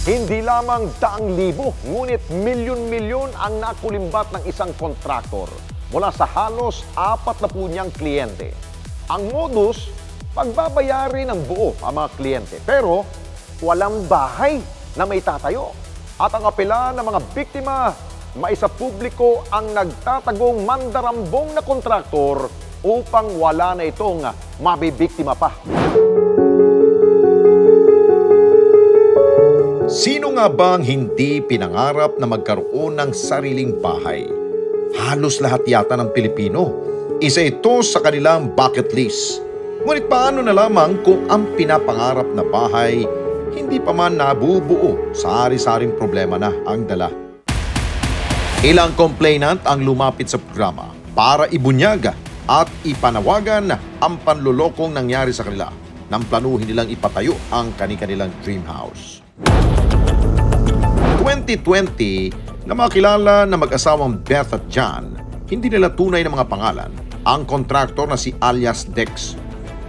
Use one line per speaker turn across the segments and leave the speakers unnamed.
Hindi lamang daang libo, ngunit milyon-milyon ang nakulimbat ng isang kontraktor mula sa halos 40 niyang kliyente. Ang modus, pagbabayari ng buo ang mga kliyente, pero walang bahay na may tatayo. At ang apela ng mga biktima, maisa publiko ang nagtatagong mandarambong na kontraktor upang wala na itong mabibiktima pa. Sino nga bang hindi pinangarap na magkaroon ng sariling bahay? Halos lahat yata ng Pilipino. Isa ito sa kanilang bucket list. Ngunit paano na lamang kung ang pinapangarap na bahay hindi pa man nabubuo, sari-saring problema na ang dala? Ilang complainant ang lumapit sa programa para ibunyaga at ipanawagan ang panlulokong nangyari sa kanila nang planuhin nilang ipatayo ang kanilang dream house. 2020, na makilala na mag-asawang Beth at John, hindi nila tunay na mga pangalan, ang kontraktor na si alias Dex.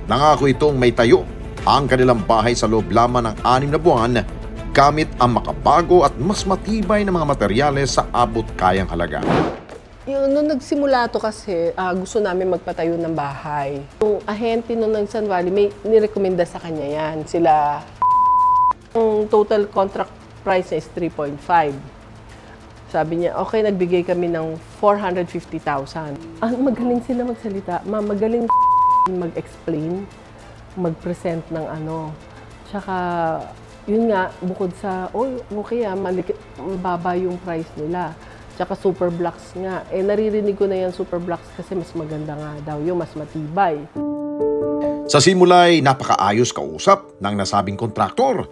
Nangako itong may tayo ang kanilang bahay sa loob lamang ng 6 na buwan gamit ang makabago at mas matibay na mga materyales sa abot kayang halaga.
Nung nagsimula to kasi, gusto namin magpatayo ng bahay. Yung ahente nung ng San Valley, may nirekomenda sa kanya yan. Sila, yung total contract price is 3.5. Sabi niya, okay, nagbigay kami ng 450,000. Magaling sila magsalita. Magaling mag-explain, mag-present ng ano. Tsaka, yun nga, bukod sa, okay mababa yung price nila. Tsaka super blocks nga. Naririnig ko na yan super blocks kasi mas maganda nga daw yung mas matibay.
Sa simula'y napakaayos kausap ng nasabing kontraktor.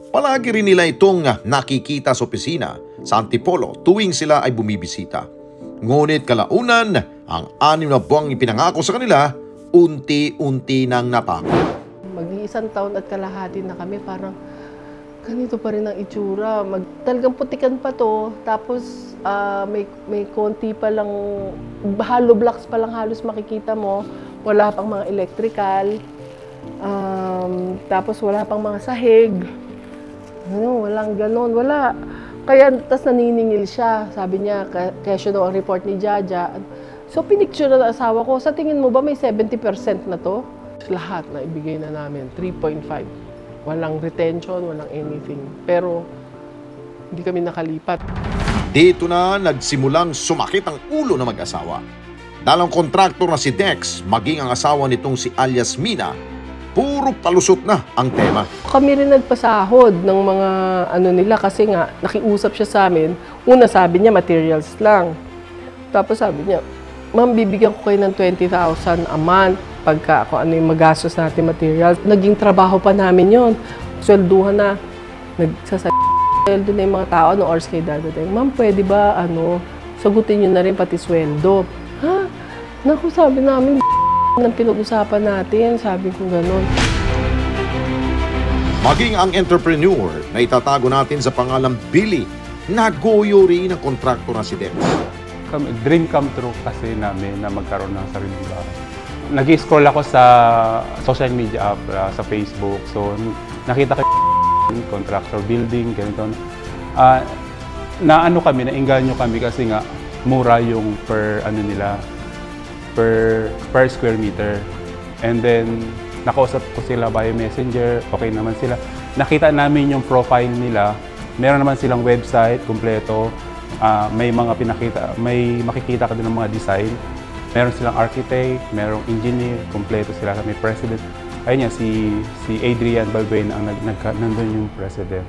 Palagi rin nila itong nakikita sa opisina sa Antipolo tuwing sila ay bumibisita. Ngunit kalaunan, ang 6 na buwang ipinangako sa kanila, unti-unti nang natakot.
Mag-1 taon at kalahati na kami, parang ganito pa rin ang itsura. Talagang putikan pa to, tapos may konti pa lang, hollow blocks pa lang halos makikita mo. Wala pang mga electrical, tapos wala pang mga sahig. Walang ganon, wala. Kaya, tas naniningil siya. Sabi niya, kesyo daw ang report ni Jaja. So, pinicture na asawa ko, sa tingin mo ba may 70% na to? Lahat na ibigay na namin, 3.5. Walang retention, walang anything. Pero, hindi kami nakalipat.
Dito na nagsimulang sumakit ang ulo ng mag-asawa. Dalang kontraktor na si Dex, maging ang asawa nitong si alias Mina, puro palusot na ang tema.
Kami rin nagpasahod ng mga nila kasi nga nakiusap siya sa amin. Una sabi niya materials lang. Tapos sabi niya, ma'am, bibigyan ko kayo ng 20,000 a month pagka kung ano yung magastos natin materials. Naging trabaho pa namin yon. Swelduhan na. Nagsasweldo na yung mga tao no oras kayo dadating. Ma'am, pwede ba sagutin niyo na rin pati sweldo? Ha? Naku, sabi namin, ng pinag-usapan natin, sabi ko gano'n.
Maging ang entrepreneur na itatago natin sa pangalang Billy, nagoyo rin ang kontraktor na si Dex.
Dream come true kasi namin na magkaroon ng sariling bahay. Nag-scroll ako sa social media app, sa Facebook. So, nakita ko contractor building, ganito. Nainganyo kami kasi nga mura yung per square meter. And then, nakausap ko sila via messenger, okay naman sila. Nakita namin yung profile nila. Meron naman silang website, kumpleto. May makikita ka din ng mga design. Meron silang architect, merong engineer, kumpleto sila. May president. Ayun yan, si Adrian Balbuena ang nandun yung president.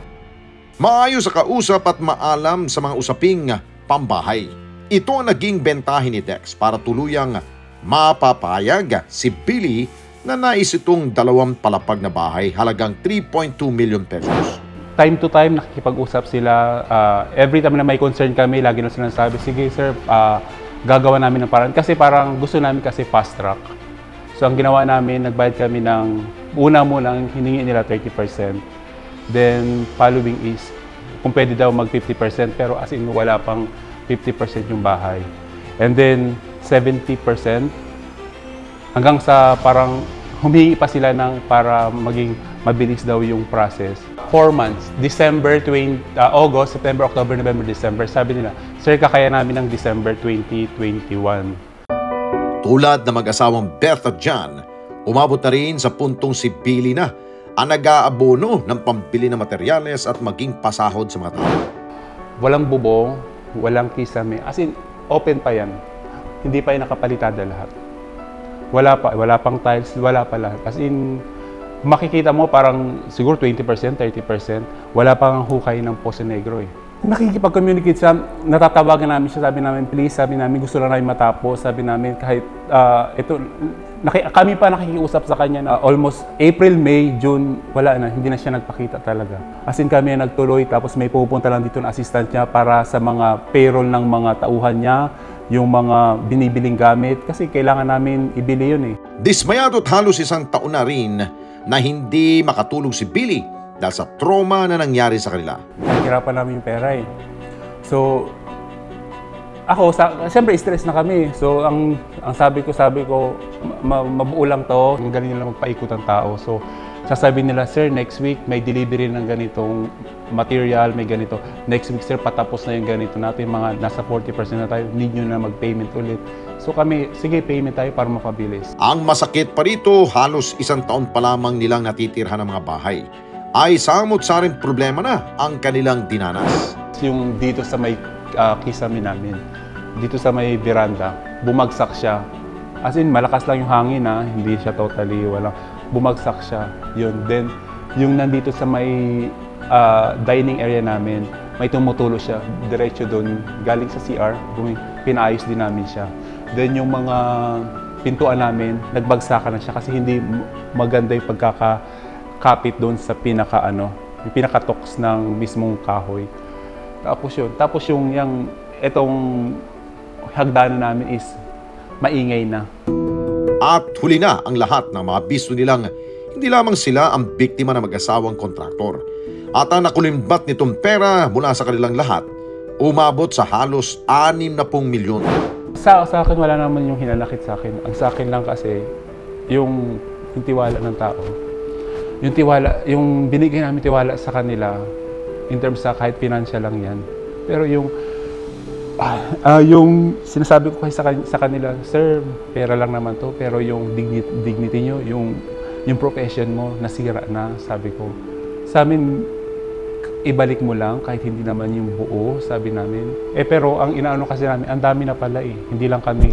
Maayos sa kausap at maalam sa mga usaping pambahay. Ito ang naging bentahin ni Dex para tuluyang mapapayag si Billy na nais itong 2 palapag na bahay halagang 3.2 million pesos.
Time to time, nakikipag-usap sila. Every time na may concern kami, lagi na sila sabi, sige sir, gagawa namin ng paraan. Kasi parang gusto namin kasi fast track. So ang ginawa namin, nagbayad kami ng, una munang hiningi nila 30%. Then following is, kung pwede daw mag 50%, pero as in wala pang 50% yung bahay. And then 70%, hanggang sa parang humingi pa sila ng para maging mabilis daw yung process. 4 months, August, September, October, November, December. Sabi nila, sir, kakaya namin ng December 2021.
Tulad na mag-asawang Beth at John, umabot na rin sa puntong si Billy na ang nag-aabono ng pambili ng materyales at maging pasahod sa mga tao.
Walang bubong, walang kisame. As in, open pa yan. Hindi pa yan nakapalitada lahat. Wala pang tiles, wala pa lahat. As in, makikita mo parang siguro 20%, 30%, wala pang hukay ng Poso Negro eh. Nakikipag-communicate siya, natatawagan namin siya, sabi namin, please, sabi namin, gusto lang namin matapos, sabi namin, kahit kami pa nakikiusap sa kanya na almost April, May, June, wala na, hindi na siya nagpakita talaga. As in kami nagtuloy, tapos may pupunta lang dito na assistant niya para sa mga payroll ng mga tauhan niya, yung mga binibiling gamit, kasi kailangan namin ibili yun eh.
Dismayado at halos isang taon na rin na hindi makatulog si Billy dahil sa trauma na nangyari sa kanila.
Nahihirapan namin yung pera eh. So, ako, siyempre stress na kami. So, ang sabi ko, mabuo lang to. Ang galing nila magpaikot ang tao. So, sasabihin nila, sir, next week may delivery ng ganitong material, may ganito. Next week, sir, patapos na yung ganito natin. Mga nasa 40% na tayo. Need nyo na mag-payment ulit. So kami, sige, payment tayo para mapabilis.
Ang masakit pa rito, halos isang taon pa lamang nilang natitirhan ng mga bahay. Ay samot-saring problema na ang kanilang dinanas.
Yung dito sa may kisame namin, dito sa may veranda, bumagsak siya. As in, malakas lang yung hangin hindi siya totally walang. Bumagsak siya. Yun. Then, yung nandito sa may dining area namin, may tumutulo siya. Diretso doon, galing sa CR, pinaayos din namin siya. Then yung mga pintuan namin, nagbagsakan na siya kasi hindi maganda yung pagkakakapit doon sa yung pinaka-tox ng mismong kahoy. Tapos itong hagdanan namin is maingay na.
At huli na ang lahat ng mga bisto nilang hindi lamang sila ang biktima ng mag-asawang kontraktor. At ang nakulimbat nitong pera mula sa kanilang lahat, umabot sa halos 60 milyon.
Sa akin, wala naman yung hinanakit sa akin. Ang sa akin lang kasi, yung tiwala ng tao. Yung binigay namin tiwala sa kanila, in terms sa kahit financial lang yan. Pero yung sinasabi ko kasi sa kanila, sir, pera lang naman to, pero yung dignity nyo, yung profession mo, nasira na, sabi ko. Sa amin, ibalik mo lang kahit hindi naman yung buo, sabi namin. Pero ang inaano kasi namin, ang dami na pala eh. Hindi lang kami.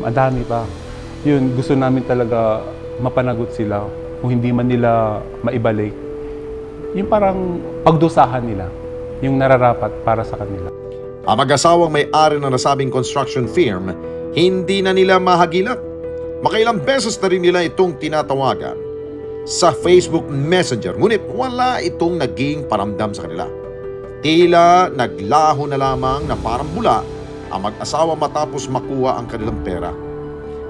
Ang dami pa. Yun, gusto namin talaga mapanagot sila. Kung hindi man nila maibalik, yung parang pagdusahan nila, yung nararapat para sa kanila.
Ang mag-asawang may-ari ng nasabing construction firm, hindi na nila mahagilap. Makailang beses na rin nila itong tinatawagan sa Facebook Messenger, ngunit wala itong naging paramdam sa kanila. Tila naglaho na lamang na parang bula ang mag-asawa matapos makuha ang kanilang pera.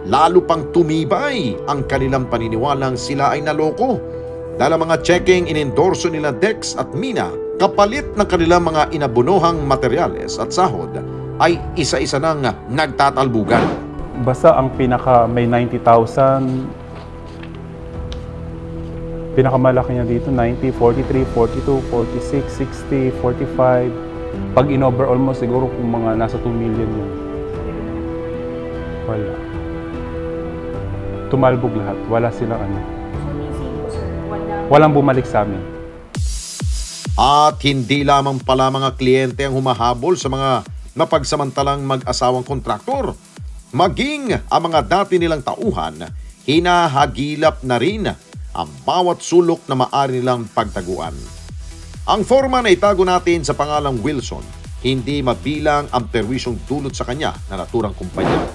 Lalo pang tumibay ang kanilang paniniwalang sila ay naloko dahil ang mga checking inendorso nila Dex at Mina kapalit ng kanilang mga inabunuhang materyales at sahod ay isa-isa nang nagtatalbugan.
Basta ang pinaka may 90,000, pinakamalaki niya dito, 90, 43, 42, 46, 60, 45. Pag in-overall mo, siguro kung mga nasa 2 million yun. Wala. Tumalbog lahat. Wala silang ano. Walang bumalik sa amin.
At hindi lamang pala mga kliyente ang humahabol sa mga napagsamantalang mag-asawang kontraktor. Maging ang mga dati nilang tauhan, hinahagilap na rin ang bawat sulok na maaari nilang pagtaguan. Ang foreman na itago natin sa pangalang Wilson, hindi mabilang ang perwisyong dulot sa kanya na naturang kumpanya.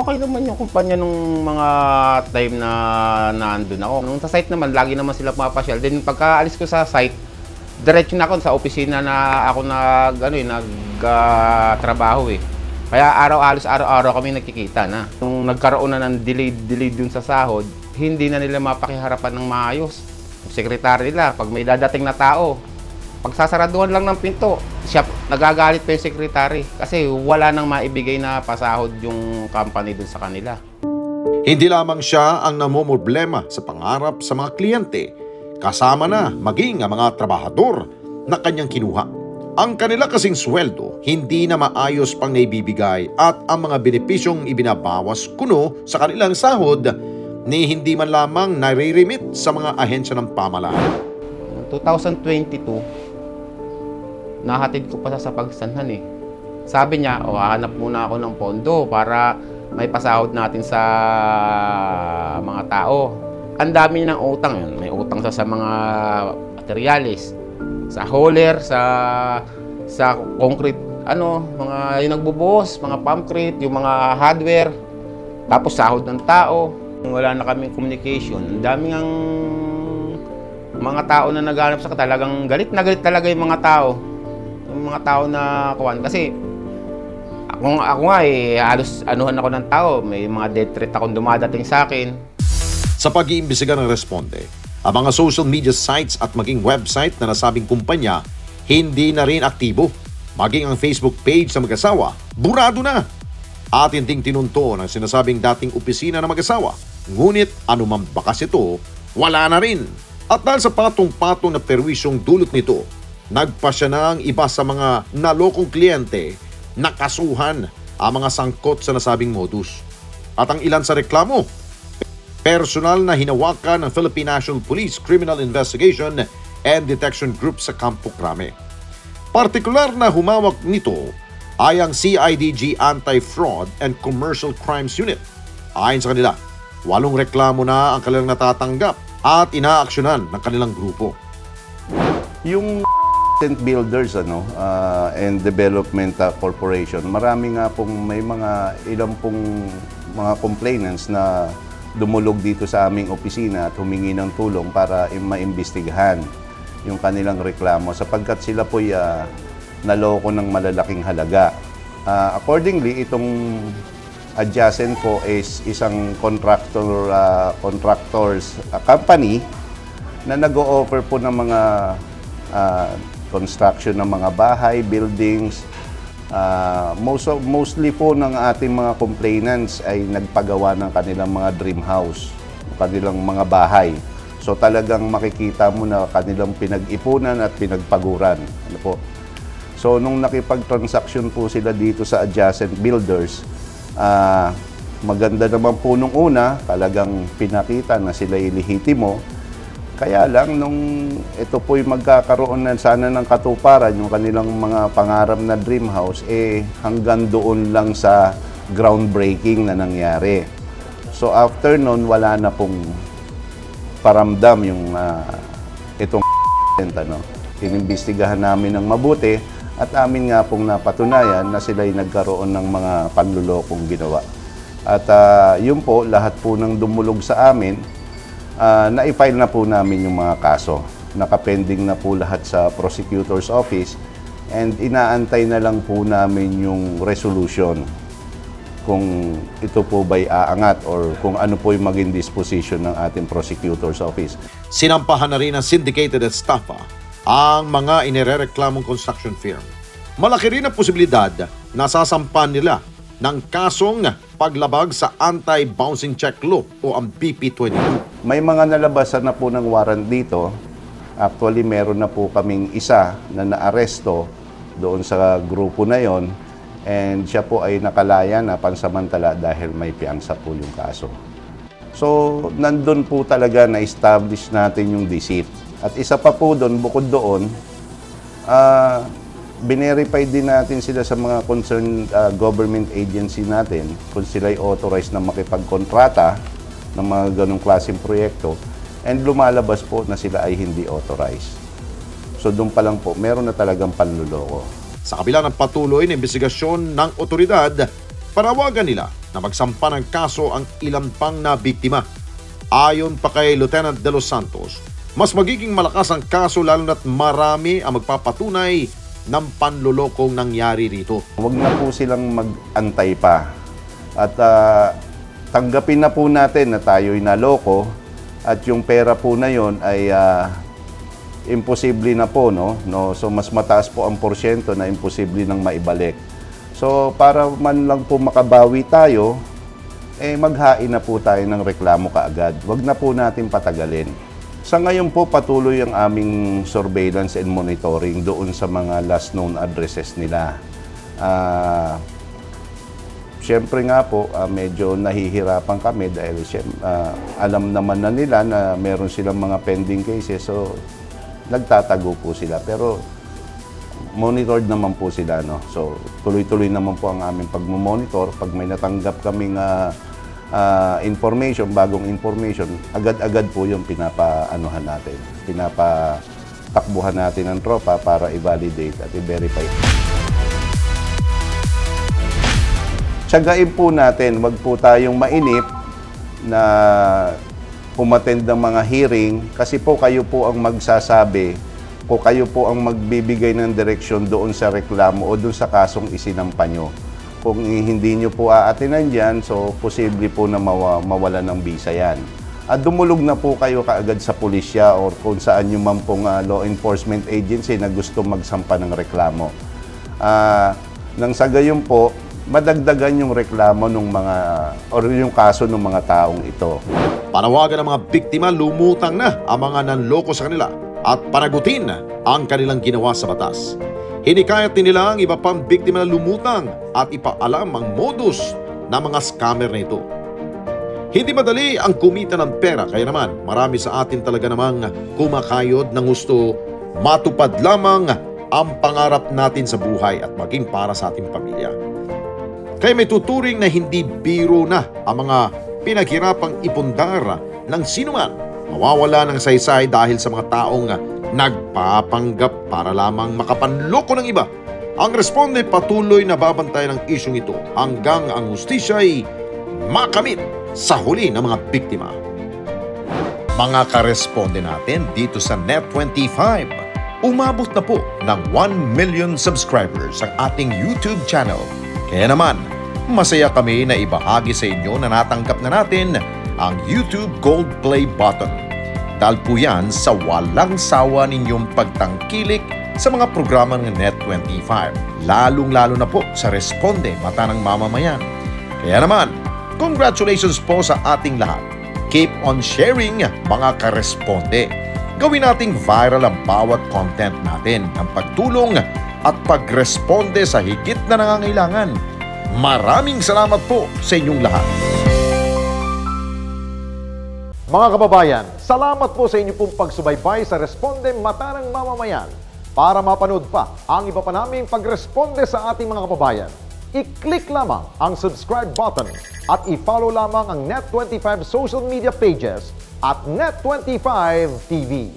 Okay naman yung kumpanya nung mga time na naandun ako. Nung sa site naman, lagi naman sila pumapasyal. Then pagkaalis ko sa site, diretso na ako sa opisina na ako nagtrabaho eh. Kaya araw-araw kami nagkikita na. Nung nagkaroon na ng delay dun sa sahod, hindi na nila mapakiharapan ng maayos. Yung sekretary nila, pag may dadating na tao, pagsasaraduhan lang ng pinto, nagagalit pa yung sekretary kasi wala nang maibigay na pasahod yung company dun sa kanila.
Hindi lamang siya ang namumroblema sa pangarap sa mga kliyente, kasama na maging ang mga trabahador na kanyang kinuha. Ang kanila kasing sweldo, hindi na maayos pang naibibigay at ang mga benepisyong ibinabawas kuno sa kanilang sahod ni hindi man lamang nare-remit sa mga ahensya ng pamahalaan.
2022, nahatid ko pa sa pagsanhan eh. Sabi niya, hahanap muna ako ng pondo para may pasahod natin sa mga tao. Ang dami niya ng utang yun. May utang sa mga materialis, sa hauler, sa concrete, mga yung nagbubuhos, mga concrete, yung mga hardware, tapos sahod ng tao. Wala na kaming communication. Ang daming ang mga tao na naghanap sa talagang galit na galit talaga yung mga tao. Yung mga tao na kuwan. Kasi ako nga halos anuhan ako ng tao. May mga death threat akong dumadating sa akin.
Sa pag-iimbestiga ng Responde, ang mga social media sites at maging website na nasabing kumpanya hindi na rin aktibo. Maging ang Facebook page sa mag-asawa, burado na. At hinding tinunto ng sinasabing dating opisina ng mag-asawa. Ngunit anumang bakas ito, wala na rin. At dahil sa patong-patong na perwisyong dulot nito, nagpasya na ang iba sa mga nalokong kliyente na kasuhan ang mga sangkot sa nasabing modus. At ang ilan sa reklamo, personal na hinawakan ng Philippine National Police Criminal Investigation and Detection Group sa Campo Crame. Partikular na humawak nito ay ang CIDG Anti-Fraud and Commercial Crimes Unit. Ayon sa kanila, 8 reklamo na ang kanilang natatanggap at inaaksyonan ng kanilang grupo.
Yung builders and development corporation, marami nga pong may ilang pong mga complainants na dumulog dito sa aming opisina at humingi ng tulong para maimbestigahan yung kanilang reklamo sapagkat sila po'y naloko ng malalaking halaga. Accordingly, itong adjacent po is isang contractors company na nag-o-offer po ng mga construction ng mga bahay, buildings. Mostly po ng ating mga complainants ay nagpagawa ng kanilang mga dream house, kanilang mga bahay. So talagang makikita mo na kanilang pinag-ipunan at pinagpaguran. So nung nakipag-transaction po sila dito sa adjacent builders, maganda naman po nung una, talagang pinakita na sila ilihitimo. Kaya lang, nung ito po'y magkakaroon na sana ng katuparan, yung kanilang mga pangarap na dream house, hanggang doon lang sa groundbreaking na nangyari. So after nun, wala na pong paramdam yung itong Inimbestigahan namin ng mabuti at amin nga pong napatunayan na sila'y nagkaroon ng mga panlulokong ginawa. At yun po, lahat po ng dumulog sa amin, na-file na po namin yung mga kaso. Nakapending na po lahat sa prosecutor's office and inaantay na lang po namin yung resolution kung ito po ba'y aangat or kung ano po yung maging disposition ng ating prosecutor's office.
Sinampahan na rin ng syndicated estafa ang mga inirereklamong construction firm. Malaki rin ang posibilidad na sasampan nila ng kasong paglabag sa Anti-Bouncing Check Law o ang BP22.
May mga nalabasan na po ng warrant dito. Actually, meron na po kaming isa na naaresto doon sa grupo na yon and siya po ay nakalaya na pansamantala dahil may piyansa po yung kaso. So, nandun po talaga na-establish natin yung deceit. At isa pa po doon, bukod doon, binerify din natin sila sa mga concerned government agency natin kung sila ay authorized na makipagkontrata ng mga ganong klaseng proyekto and lumalabas po na sila ay hindi authorized. So doon pa lang po, meron na talagang panluloko.
Sa kabila ng patuloy na investigasyon ng otoridad, panawagan nila na magsampa ng kaso ang ilan pang na biktima. Ayon pa kay Lieutenant De Los Santos, mas magiging malakas ang kaso lalo na't marami ang magpapatunay ng panlulokong nangyari rito.
Huwag na po silang mag-antay pa. At tanggapin na po natin na tayo'y naloko at yung pera po na yon ay imposible na po, no? So mas mataas po ang porsyento na imposible nang maibalik. So para man lang po makabawi tayo, maghain na po tayo ng reklamo kaagad. Huwag na po natin patagalin. Sa ngayon po, patuloy ang aming surveillance and monitoring doon sa mga last known addresses nila. Siyempre nga po, medyo nahihirapan kami dahil alam naman na nila na meron silang mga pending cases, so nagtatago po sila. Pero monitored naman po sila, no? So tuloy-tuloy naman po ang aming pagmamonitor. Pag may natanggap kaming information, bagong information, agad-agad po yung pinapaanuhan natin. Pinapatakbuhan natin ng tropa para i-validate at i-verify. Tiyagain po natin, wag po tayong mainip na umattend ng mga hearing kasi po kayo po ang magsasabi o kayo po ang magbibigay ng direksyon doon sa reklamo o doon sa kasong isinampa nyo. Kung hindi nyo po aatinan dyan, so posible po na mawala ng bisa yan. At dumulog na po kayo kaagad sa pulisya o kung saan nyo man pong law enforcement agency na gusto magsampa ng reklamo. Nang sa gayon po, madagdagan yung reklamo ng mga o yung kaso ng mga taong ito.
Panawagan ng mga biktima, lumutang na ang mga nanloko sa kanila at panagutin ang kanilang ginawa sa batas. Hinikayat din nila ang iba pang biktima na lumutang at ipaalam ang modus ng mga scammer na ito. Hindi madali ang kumita ng pera, kaya naman marami sa atin talaga namang kumakayod ng gusto matupad lamang ang pangarap natin sa buhay at maging para sa ating pamilya. Kaya may tuturing na hindi biro na ang mga pinaghirapang ipundar ng sinuman mawawala ng saysay dahil sa mga taong nagpapanggap para lamang makapanloko ng iba. Ang responde patuloy na babantay ng isyong ito hanggang ang hustisya ay makamit sa huli ng mga biktima. Mga karesponde natin dito sa Net25, umabot na po ng 1 million subscribers ang ating YouTube channel. Kaya naman, masaya kami na ibahagi sa inyo na natanggap na natin ang YouTube Gold Play button. Dahil po yan sa walang sawa ninyong pagtangkilik sa mga programa ng Net25. Lalong-lalo na po sa Responde Mata ng Mamamayan. Kaya naman, congratulations po sa ating lahat. Keep on sharing mga karesponde. Gawin nating viral ang bawat content natin ng pagtulong at pagresponde sa higit na nangangailangan. Maraming salamat po sa inyong lahat.
Mga kababayan, salamat po sa inyong pong pagsubaybay sa Responde Mata ng Mamamayan. Para mapanood pa ang iba pa naming pagresponde sa ating mga kababayan, i-click lamang ang subscribe button at i-follow lamang ang Net25 social media pages at Net25 TV.